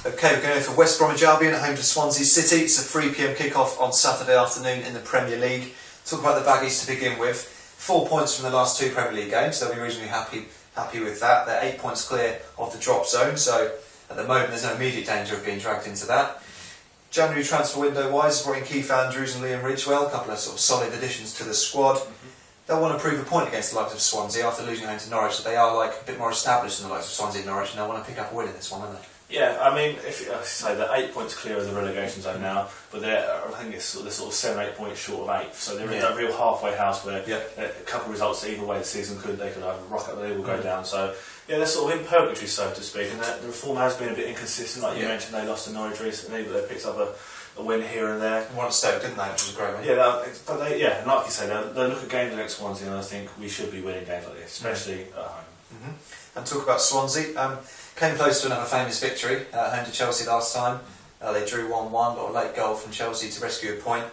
Okay, we're going for West Bromwich Albion at home to Swansea City. It's a 3 p.m. kick-off on Saturday afternoon in the Premier League. Talk about the Baggies to begin with. 4 points from the last 2 Premier League games. They'll be reasonably happy with that. They're 8 points clear of the drop zone, so at the moment there's no immediate danger of being dragged into that. January transfer window wise, brought in Keith Andrews and Liam Ridgewell, a couple of sort of solid additions to the squad. They'll want to prove a point against the likes of Swansea after losing home to Norwich, so they are like a bit more established than the likes of Swansea and Norwich, and they'll want to pick up a win in this one, won't they? Yeah, I mean, if I say they're 8 points clear of the relegation zone now, but I think they're sort of 7-8 points short of 8th, so they're in that real halfway house where a couple of results either way the season they could either rock up or they will go down. So yeah, they're sort of in purgatory, so to speak, and the form has been a bit inconsistent. Like you mentioned, they lost to Norwich recently, but they picked up a win here and there. One at Stoke, didn't they? Which was a great win. Yeah, and like you say, they look at games against Swansea, and I think we should be winning games like this, especially at home. And talk about Swansea. Came close to another famous victory at home to Chelsea last time. They drew 1-1, got a late goal from Chelsea to rescue a point.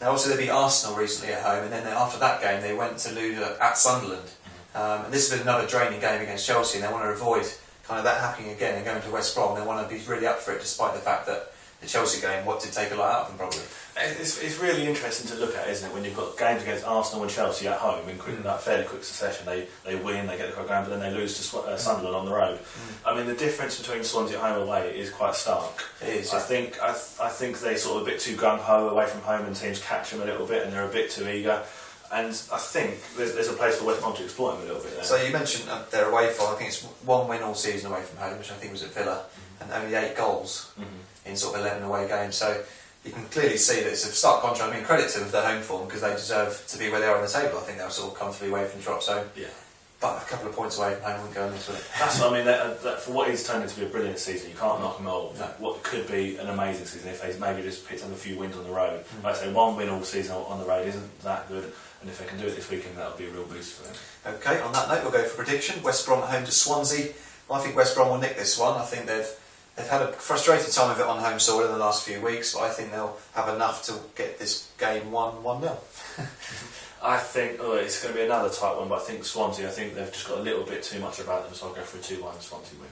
Now, also they beat Arsenal recently at home, and then after that game they went to lose at Sunderland. And this has been another draining game against Chelsea, and they want to avoid kind of that happening again and going to West Brom. They want to be really up for it, despite the fact that the Chelsea game, what did take a lot out of them probably. It's really interesting to look at, isn't it? When you've got games against Arsenal and Chelsea at home in fairly quick succession, they win, they get the crowd going, but then they lose to Sunderland on the road. I mean, the difference between Swansea at home and away is quite stark. It is. I think they're sort of a bit too gung ho away from home, and teams catch them a little bit, and they're a bit too eager. And I think there's a place for West Brom to exploit them a little bit there. So you mentioned their away form. I think it's 1 win all season away from home, which I think was at Villa, and only 8 goals in sort of 11 away games. So you can clearly see that it's a stark contrast. I mean, credit to them for their home form, because they deserve to be where they are on the table. I think they'll sort of comfortably away from the drop zone. Yeah. But a couple of points away from home wouldn't go in this, would it? That's what I mean. That for what is turned into be a brilliant season, you can't knock them all. No. What could be an amazing season if they maybe just picked up a few wins on the road. Like I say, 1 win all season on the road isn't that good, and if they can do it this weekend, that'll be a real boost for them. Okay, on that note, we'll go for prediction. West Brom at home to Swansea. I think West Brom will nick this one. I think they've had a frustrated time of it on home soil in the last few weeks, but I think they'll have enough to get this game 1-0. I think it's going to be another tight one, but I think Swansea, they've just got a little bit too much about them, so I'll go for a 2-1 Swansea win.